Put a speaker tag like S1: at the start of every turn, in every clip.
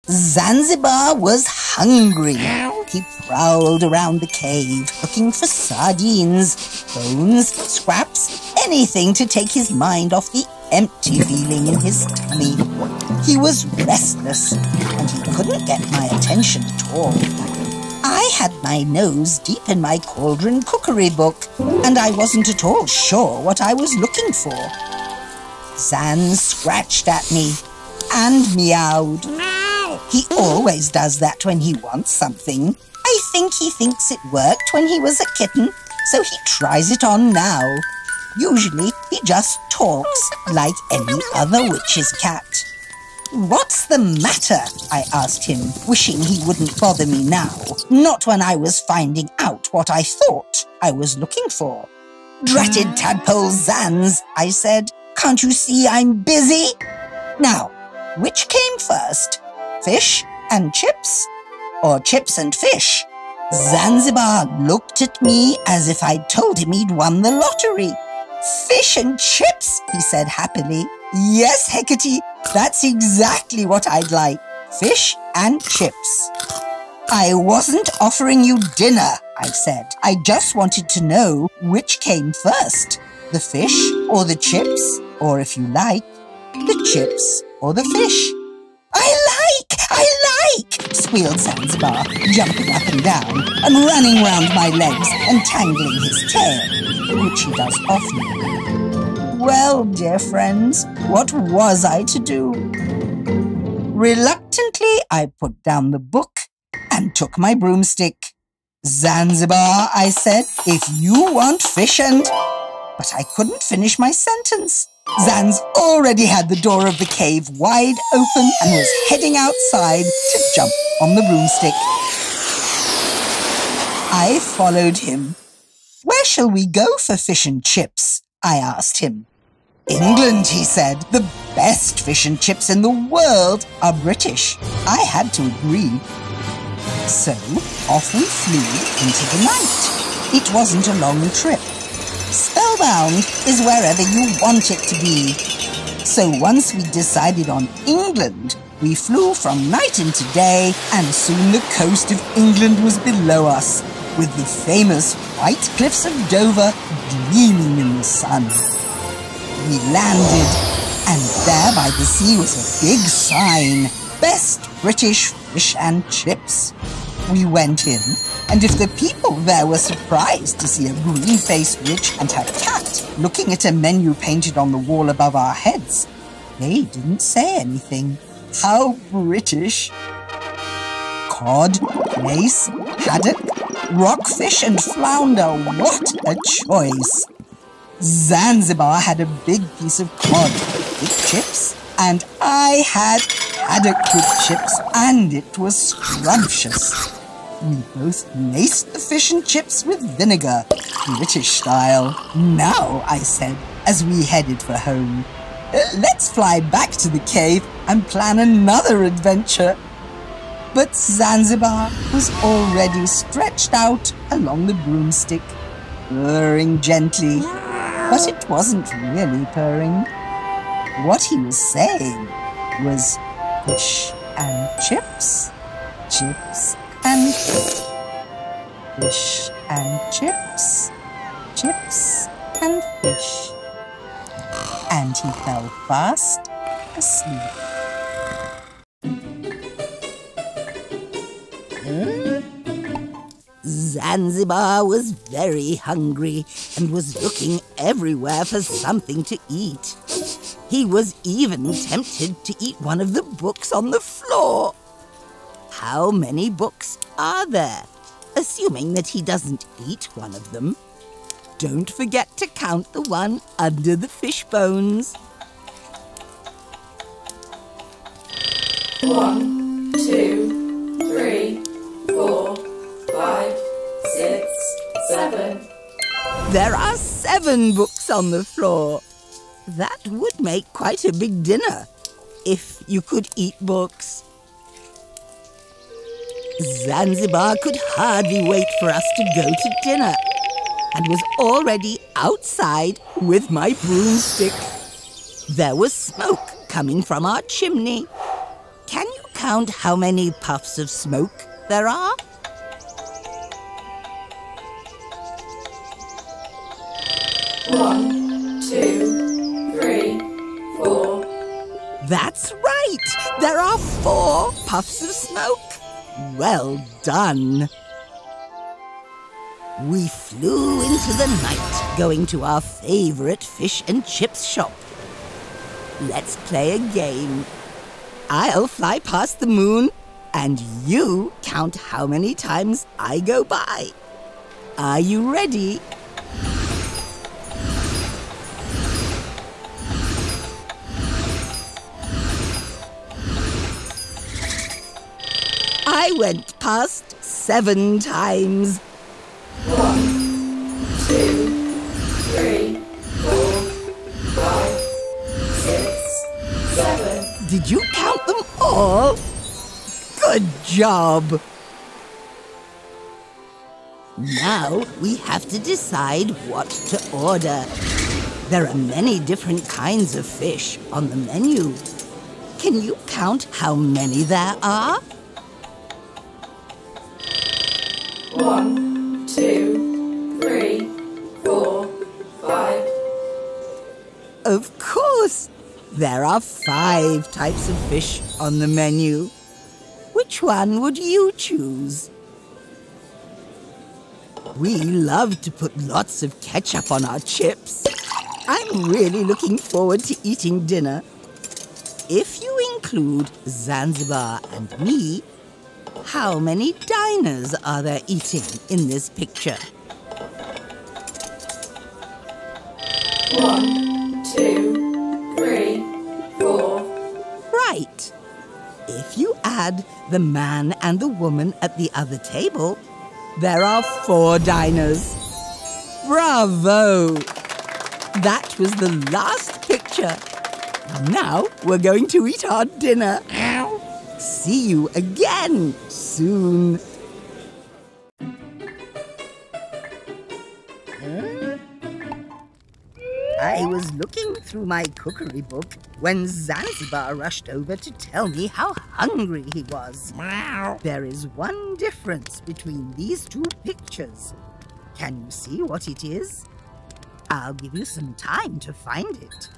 S1: Zanzibar was hungry. He prowled around the cave, looking for sardines, bones, scraps, anything to take his mind off the empty feeling in his tummy. He was restless, and he couldn't get my attention at all. I had my nose deep in my cauldron cookery book, and I wasn't at all sure what I was looking for. Zan scratched at me and meowed. He always does that when he wants something. I think he thinks it worked when he was a kitten, so he tries it on now. Usually, he just talks like any other witch's cat. "What's the matter?" I asked him, wishing he wouldn't bother me now, not when I was finding out what I thought I was looking for. "Dratted tadpole Zans," I said. "Can't you see I'm busy? Now, which came first? Fish and chips? Or chips and fish?" Zanzibar looked at me as if I'd told him he'd won the lottery. "Fish and chips," he said happily. "Yes, Heckerty, that's exactly what I'd like. Fish and chips." "I wasn't offering you dinner," I said. "I just wanted to know which came first, the fish or the chips, or if you like, the chips or the fish." I like, squealed Zanzibar, jumping up and down and running round my legs and tangling his tail, which he does often. Well, dear friends, what was I to do? Reluctantly, I put down the book and took my broomstick. "Zanzibar," I said, "if you want fish and—" But I couldn't finish my sentence. Zanz already had the door of the cave wide open and was heading outside to jump on the broomstick. I followed him. "Where shall we go for fish and chips?" I asked him. "England," he said. "The best fish and chips in the world are British." I had to agree. So off we flew into the night. It wasn't a long trip. Spellbound is wherever you want it to be. So once we decided on England, we flew from night into day, and soon the coast of England was below us, with the famous white cliffs of Dover gleaming in the sun. We landed, and there by the sea was a big sign, "Best British Fish and Chips." We went in, and if the people there were surprised to see a green-faced witch and her cat looking at a menu painted on the wall above our heads, they didn't say anything. How British! Cod, lace, haddock, rockfish and flounder, what a choice! Zanzibar had a big piece of cod with chips, and I had haddock with chips, and it was scrumptious. We both laced the fish and chips with vinegar, British style. "Now," I said, as we headed for home, "let's fly back to the cave and plan another adventure." But Zanzibar was already stretched out along the broomstick, purring gently. But it wasn't really purring. What he was saying was fish and chips, chips and fish, fish and chips, chips and fish. And he fell fast asleep. Zanzibar was very hungry and was looking everywhere for something to eat. He was even tempted to eat one of the books on the floor. How many books are there? Assuming that he doesn't eat one of them. Don't forget to count the one under the fish bones.
S2: 1, 2, 3, 4, 5, 6, 7.
S1: There are 7 books on the floor. That would make quite a big dinner, if you could eat books. Zanzibar could hardly wait for us to go to dinner, and was already outside with my broomstick. There was smoke coming from our chimney, count how many puffs of smoke there are?
S2: One, two, three, four.
S1: That's right! There are 4 puffs of smoke. Well done. We flew into the night, going to our favourite fish and chips shop. Let's play a game. I'll fly past the moon, and you count how many times I go by. Are you ready? I went past 7 times.
S2: 1, 2, 3, 4, 5, 6, 7.
S1: Did you count them all? Good job! Now we have to decide what to order. There are many different kinds of fish on the menu. Can you count how many there are?
S2: 1, 2, 3, 4, 5.
S1: Of course! There are 5 types of fish on the menu. Which one would you choose? We love to put lots of ketchup on our chips. I'm really looking forward to eating dinner. If you include Zanzibar and me, how many diners are there eating in this picture?
S2: 1, 2, 3, 4.
S1: Right. If you add the man and the woman at the other table, there are 4 diners. Bravo! That was the last picture. Now we're going to eat our dinner. See you again soon. I was looking through my cookery book when Zanzibar rushed over to tell me how hungry he was. There is one difference between these 2 pictures. Can you see what it is? I'll give you some time to find it.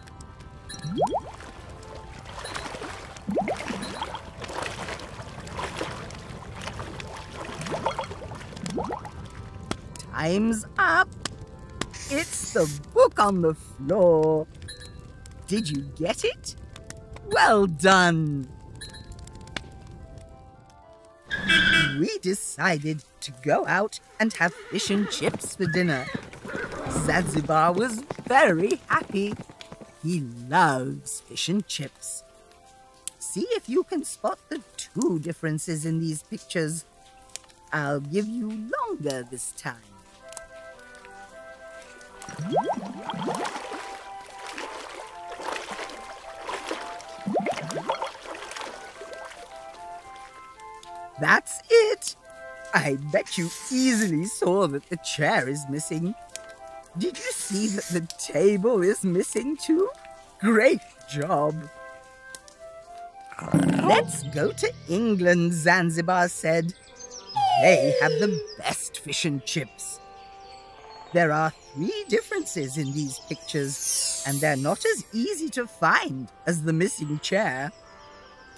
S1: Time's up. It's the book on the floor. Did you get it? Well done. We decided to go out and have fish and chips for dinner. Zanzibar was very happy. He loves fish and chips. See if you can spot the 2 differences in these pictures. I'll give you longer this time. That's it! I bet you easily saw that the chair is missing. Did you see that the table is missing too? Great job! Let's go to England, Zanzibar said. They have the best fish and chips. There are 3 differences in these pictures, and they're not as easy to find as the missing chair.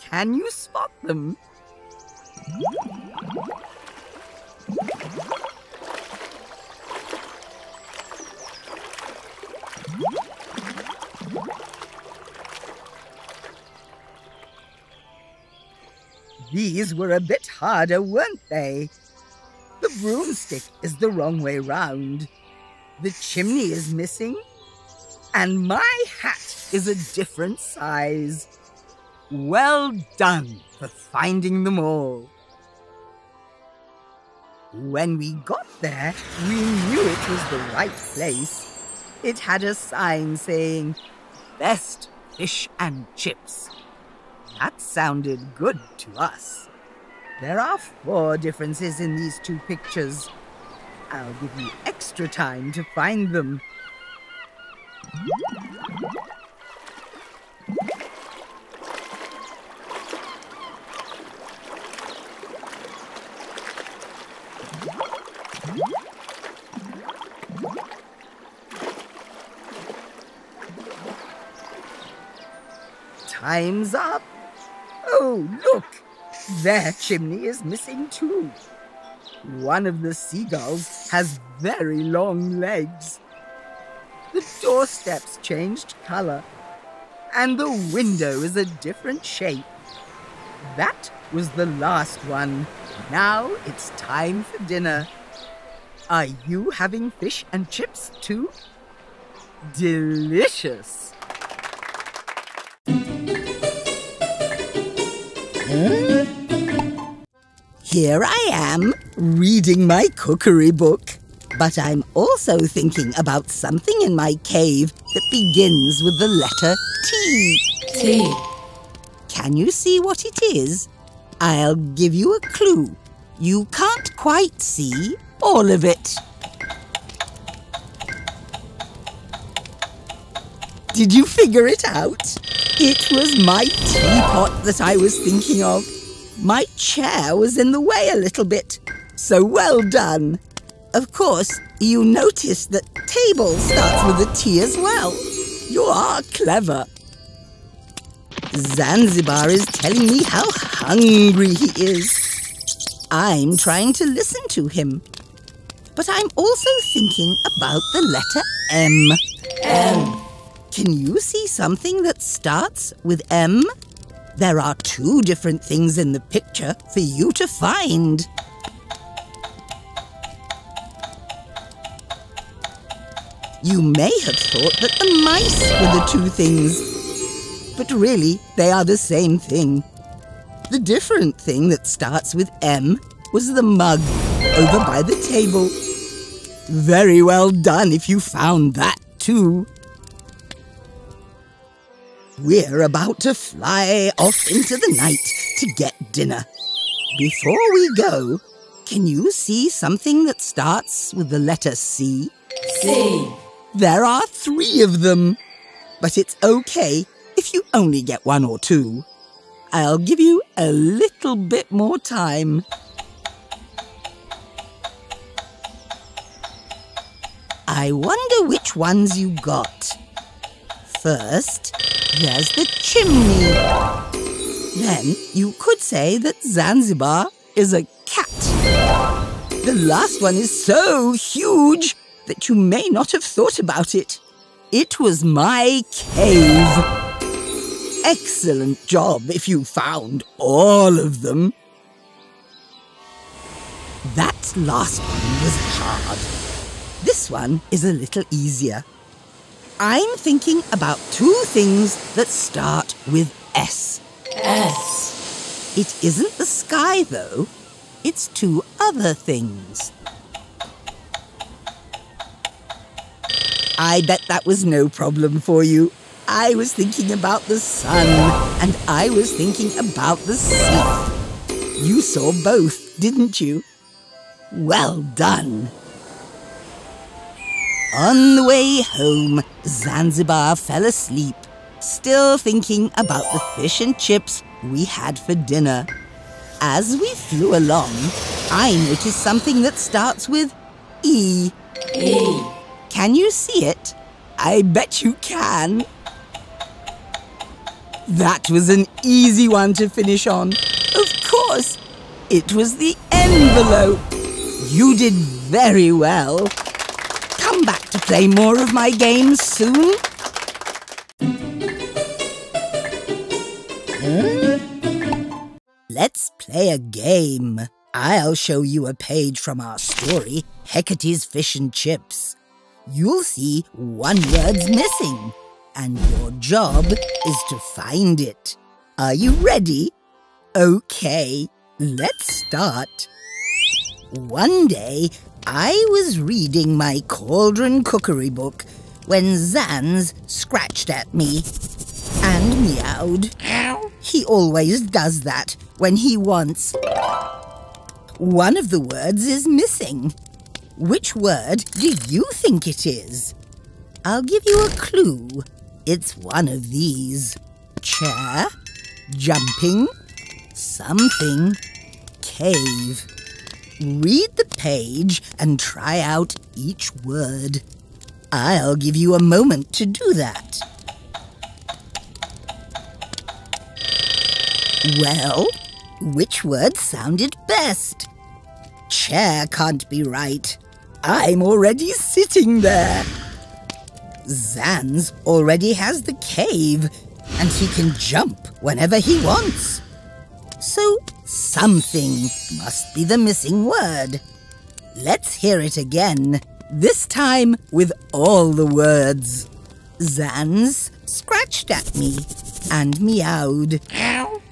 S1: Can you spot them? These were a bit harder, weren't they? The broomstick is the wrong way round. The chimney is missing. And my hat is a different size. Well done for finding them all. When we got there, we knew it was the right place. It had a sign saying, "Best Fish and Chips." That sounded good to us. There are 4 differences in these 2 pictures. I'll give you extra time to find them. time's up. Oh, look! Their chimney is missing too. One of the seagulls has very long legs. The doorstep's changed colour, and the window is a different shape. That was the last one. Now it's time for dinner. Are you having fish and chips too? Delicious! Here I am, reading my cookery book. But I'm also thinking about something in my cave that begins with the letter T.
S2: T.
S1: Can you see what it is? I'll give you a clue. You can't quite see all of it. Did you figure it out? It was my teapot that I was thinking of. My chair was in the way a little bit, so well done. Of course, you noticed that table starts with a T as well. You are clever. Zanzibar is telling me how hungry he is. I'm trying to listen to him. But I'm also thinking about the letter M.
S2: M.
S1: Can you see something that starts with M? There are 2 different things in the picture for you to find. You may have thought that the mice were the 2 things, but really they are the same thing. The different thing that starts with M was the mug over by the table. Very well done if you found that too. We're about to fly off into the night to get dinner. Before we go, can you see something that starts with the letter C?
S2: C.
S1: There are 3 of them, but it's okay if you only get 1 or 2. I'll give you a little bit more time. I wonder which ones you got. First, there's the chimney. Then you could say that Zanzibar is a cat. The last one is so huge that you may not have thought about it. It was my cave. Excellent job if you found all of them. That last one was hard. This one is a little easier. I'm thinking about 2 things that start with S.
S2: S.
S1: It isn't the sky, though. It's 2 other things. I bet that was no problem for you. I was thinking about the sun, and I was thinking about the sea. You saw both, didn't you? Well done. On the way home, Zanzibar fell asleep, still thinking about the fish and chips we had for dinner. As we flew along, I noticed something that starts with E.
S2: E.
S1: Can you see it? I bet you can. That was an easy one to finish on. Of course, it was the envelope. You did very well. Come back to play more of my games soon. Let's play a game. I'll show you a page from our story, Heckerty's Fish and Chips. You'll see 1 word's missing, and your job is to find it. Are you ready? Okay, let's start. One day, I was reading my cauldron cookery book when Zanz scratched at me and meowed. He always does that when he wants. One of the words is missing. Which word do you think it is? I'll give you a clue. It's one of these. Chair, jumping, something, cave. Read the page and try out each word. I'll give you a moment to do that. Well, which word sounded best? Chair can't be right. I'm already sitting there. Zanz already has the cave, and he can jump whenever he wants. So something must be the missing word. Let's hear it again, this time with all the words. Zanz scratched at me and meowed.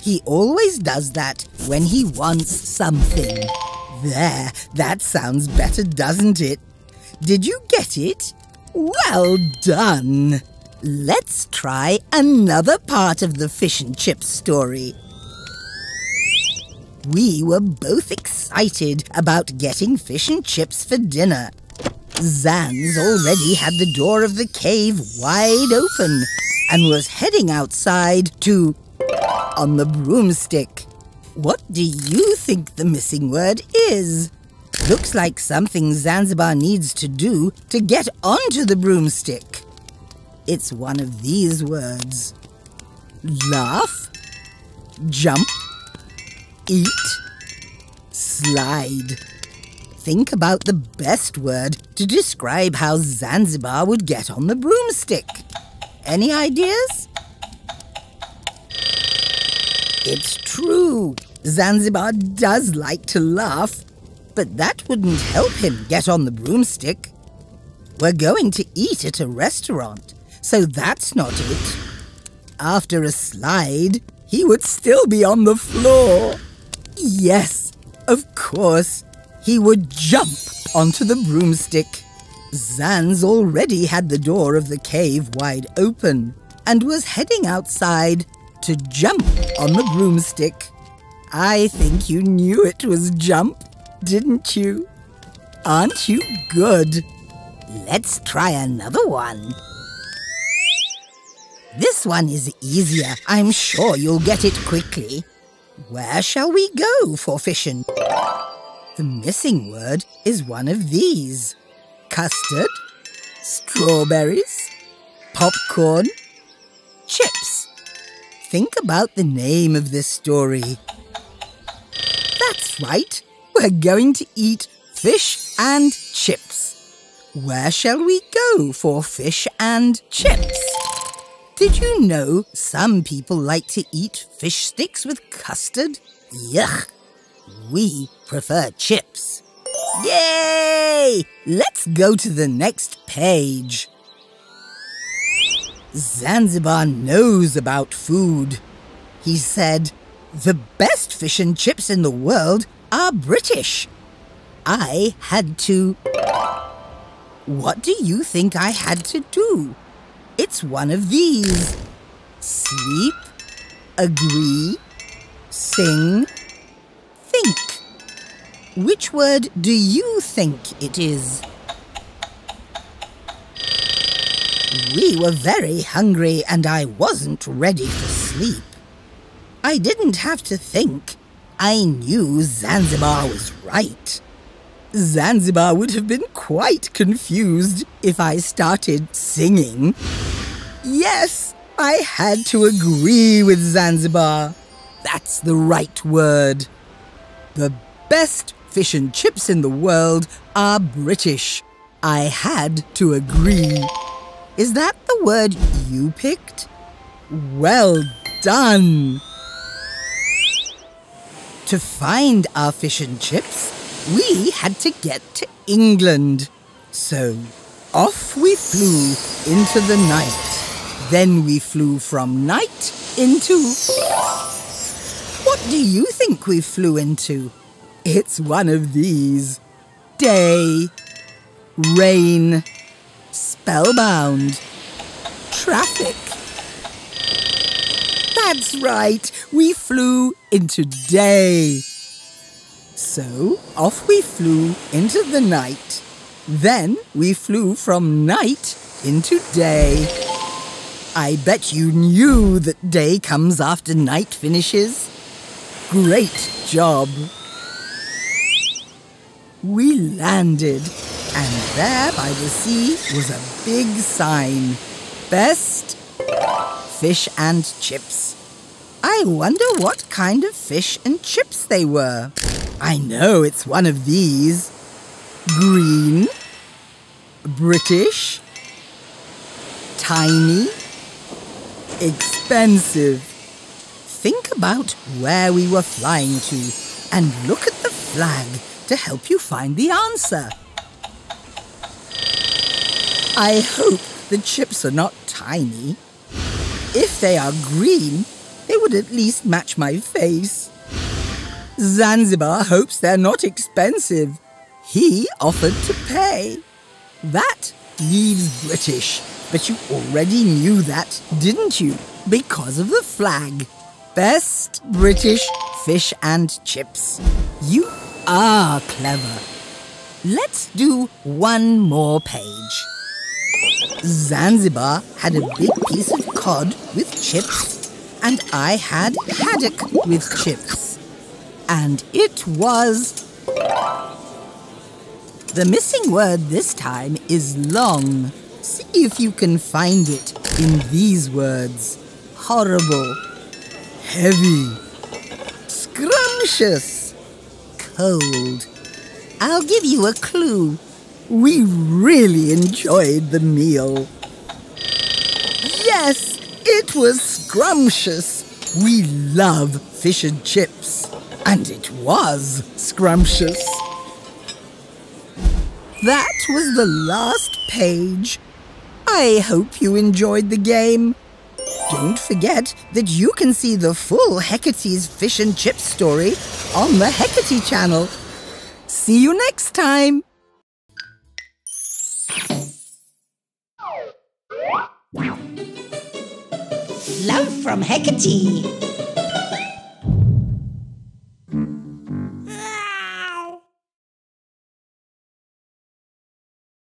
S1: He always does that when he wants something. There, that sounds better, doesn't it? Did you get it? Well done! Let's try another part of the fish and chips story. We were both excited about getting fish and chips for dinner. Zanz already had the door of the cave wide open and was heading outside to... on the broomstick. What do you think the missing word is? Looks like something Zanzibar needs to do to get onto the broomstick. It's one of these words. Laugh, jump, eat, slide. Think about the best word to describe how Zanzibar would get on the broomstick. Any ideas? It's true. Zanzibar does like to laugh, but that wouldn't help him get on the broomstick. We're going to eat at a restaurant, so that's not it. After a slide, he would still be on the floor. Yes, of course. He would jump onto the broomstick. Zanz already had the door of the cave wide open and was heading outside to jump on the broomstick. I think you knew it was jump, didn't you? Aren't you good? Let's try another one. This one is easier. I'm sure you'll get it quickly. Where shall we go for fishing? The missing word is one of these. Custard, strawberries, popcorn, chips. Think about the name of this story. That's right. We're going to eat fish and chips. Where shall we go for fish and chips? Did you know some people like to eat fish sticks with custard? Yuck! We prefer chips. Yay! Let's go to the next page. Zanzibar knows about food. He said, "The best fish and chips in the world are British." I had to... What do you think I had to do? It's one of these. Sleep, agree, sing, think. Which word do you think it is? We were very hungry and I wasn't ready for sleep. I didn't have to think. I knew Zanzibar was right. Zanzibar would have been quite confused if I started singing. Yes, I had to agree with Zanzibar. That's the right word. The best fish and chips in the world are British. I had to agree. Is that the word you picked? Well done! To find our fish and chips, we had to get to England. So off we flew into the night. Then we flew from night into... What do you think we flew into? It's one of these. Day, rain, spellbound, traffic. That's right, we flew into day. So off we flew into the night. Then we flew from night into day. I bet you knew that day comes after night finishes. Great job. We landed, and there by the sea was a big sign. Best fish and chips. I wonder what kind of fish and chips they were. I know it's one of these. Green, British, tiny, expensive. Think about where we were flying to and look at the flag to help you find the answer. I hope the chips are not tiny. If they are green, they would at least match my face. Zanzibar hopes they're not expensive. He offered to pay. That leaves British, but you already knew that, didn't you? Because of the flag. Best British fish and chips. You are clever. Let's do one more page. Zanzibar had a big piece of cod with chips, and I had haddock with chips. And it was... The missing word this time is long. See if you can find it in these words. Horrible, heavy, scrumptious, cold. I'll give you a clue. We really enjoyed the meal. Yes, it was scrumptious. We love fish and chips. And it was scrumptious. That was the last page. I hope you enjoyed the game. Don't forget that you can see the full Heckerty's Fish and Chips story on the Heckerty channel. See you next time.
S3: Love from Heckerty.